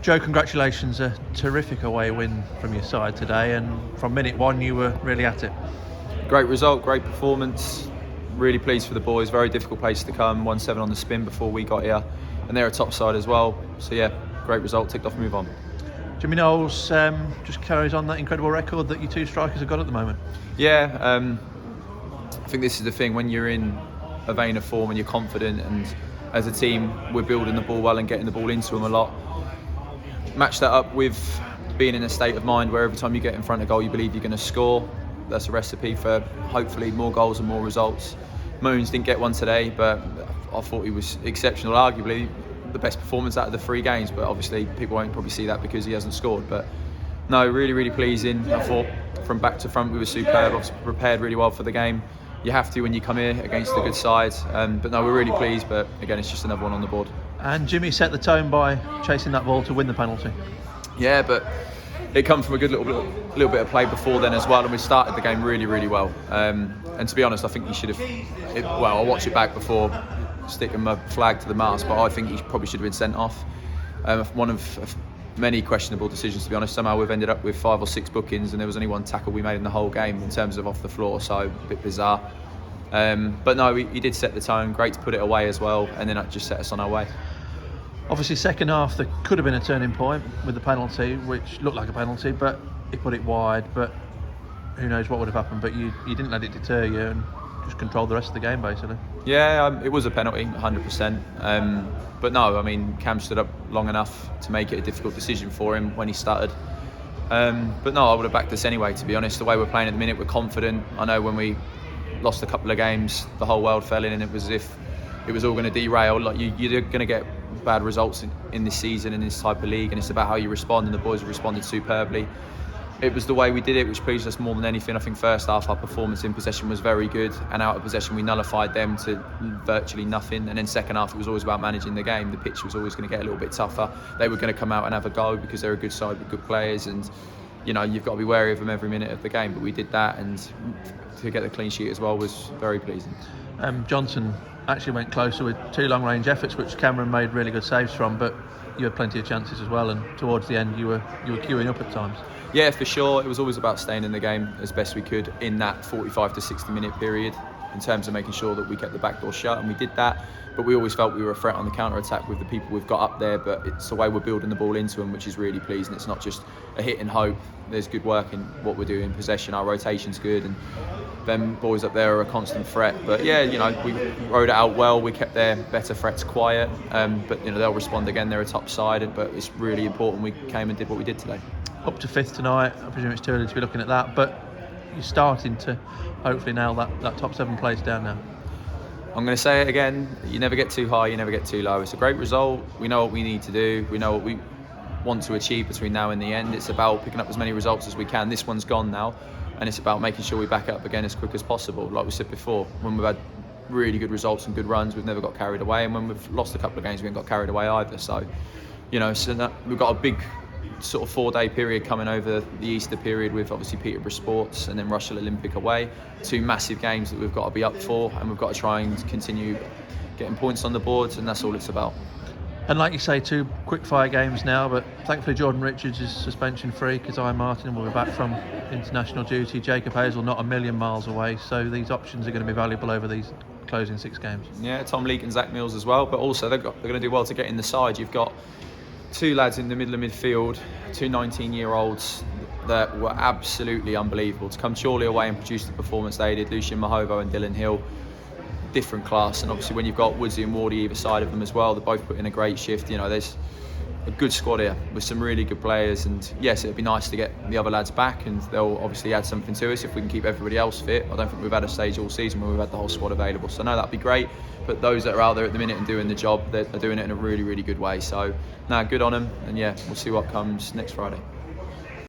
Joe, congratulations, a terrific away win from your side today, and from minute one you were really at it. Great result, great performance, really pleased for the boys. Very difficult place to come, 1-7 on the spin before we got here, and they're a top side as well, so yeah, great result, ticked off, move on. Jimmy Knowles just carries on that incredible record that you two strikers have got at the moment. Yeah, I think this is the thing, when you're in a vein of form and you're confident, and as a team we're building the ball well and getting the ball into them a lot. Match that up with being in a state of mind where every time you get in front of goal you believe you're going to score. That's a recipe for hopefully more goals and more results. Moons didn't get one today, but I thought he was exceptional, arguably the best performance out of the 3 games, but obviously people won't probably see that because he hasn't scored. But no, really pleasing. I thought from back to front we were superb, obviously prepared really well for the game. You have to when you come here against a good side, but no, we're really pleased, but again it's just another one on the board. And Jimmy set the tone by chasing that ball to win the penalty. Yeah, but it come from a good little bit of play before then as well, and we started the game really well. And to be honest, I think he should have. I'll watch it back before sticking my flag to the mast, but I think he probably should have been sent off. One of many questionable decisions, to be honest. Somehow we've ended up with 5 or 6 bookings, and there was only 1 tackle we made in the whole game in terms of off the floor, so a bit bizarre. But no, he did set the tone. Great to put it away as well, and then that just set us on our way. Obviously, second half there could have been a turning point with the penalty, which looked like a penalty, but he put it wide. But who knows what would have happened? But you didn't let it deter you and just controlled the rest of the game, basically. Yeah, it was a penalty, 100%. But no, I mean, Cam stood up long enough to make it a difficult decision for him when he started. But no, I would have backed us anyway, to be honest. The way we're playing at the minute, we're confident. I know when we lost a couple of games, the whole world fell in, and it was as if it was all going to derail. Like you're going to get bad results in this season in this type of league, and it's about how you respond, and the boys have responded superbly. It was the way we did it which pleased us more than anything. I think first half our performance in possession was very good, and out of possession we nullified them to virtually nothing, and then second half it was always about managing the game. The pitch was always going to get a little bit tougher. They were going to come out and have a go because they're a good side with good players, and you know, you've got to be wary of them every minute of the game, but we did that, and to get the clean sheet as well was very pleasing. Johnson actually went closer with 2 long-range efforts, which Cameron made really good saves from, but you had plenty of chances as well, and towards the end you were queuing up at times. Yeah, for sure. It was always about staying in the game as best we could in that 45 to 60 minute period, in terms of making sure that we kept the back door shut, and we did that. But we always felt we were a threat on the counter-attack with the people we've got up there, but it's the way we're building the ball into them which is really pleasing. It's not just a hit and hope. There's good work in what we're doing in possession. Our rotation's good, and them boys up there are a constant threat. But yeah, you know, we rode it out well. We kept their better threats quiet, but you know, they'll respond again. They're a top side, but it's really important we came and did what we did today. Up to 5th tonight. I presume it's too early to be looking at that, but you're starting to hopefully nail that top 7 place down now. I'm going to say it again, you never get too high, you never get too low. It's a great result. We know what we need to do. We know what we want to achieve between now and the end. It's about picking up as many results as we can. This one's gone now, and it's about making sure we back it up again as quick as possible. Like we said before, when we've had really good results and good runs, we've never got carried away, and when we've lost a couple of games, we haven't got carried away either. So, you know, we've got a big sort of 4-day period coming over the Easter period with obviously Peterborough Sports and then Russell Olympic away. 2 massive games that we've got to be up for, and we've got to try and continue getting points on the boards, and that's all it's about. And like you say, 2 quick-fire games now, but thankfully Jordan Richards is suspension-free. Keziah Martin will be back from international duty. Jacob Hazel not a million miles away, so these options are going to be valuable over these closing 6 games. Yeah, Tom Leake and Zach Mills as well, but also they're going to do well to get in the side. You've got 2 lads in the middle of midfield, 2 19-year-olds that were absolutely unbelievable. To come Chorley away and produce the performance they did, Lucian Mahovo and Dylan Hill, different class. And obviously when you've got Woodsy and Wardy either side of them as well, they both put in a great shift. You know, there's a good squad here with some really good players, and yes, it'd be nice to get the other lads back, and they'll obviously add something to us if we can keep everybody else fit. I don't think we've had a stage all season where we've had the whole squad available, so no, that'd be great. But those that are out there at the minute and doing the job, they're doing it in a really good way. So, no, good on them, and yeah, we'll see what comes next Friday.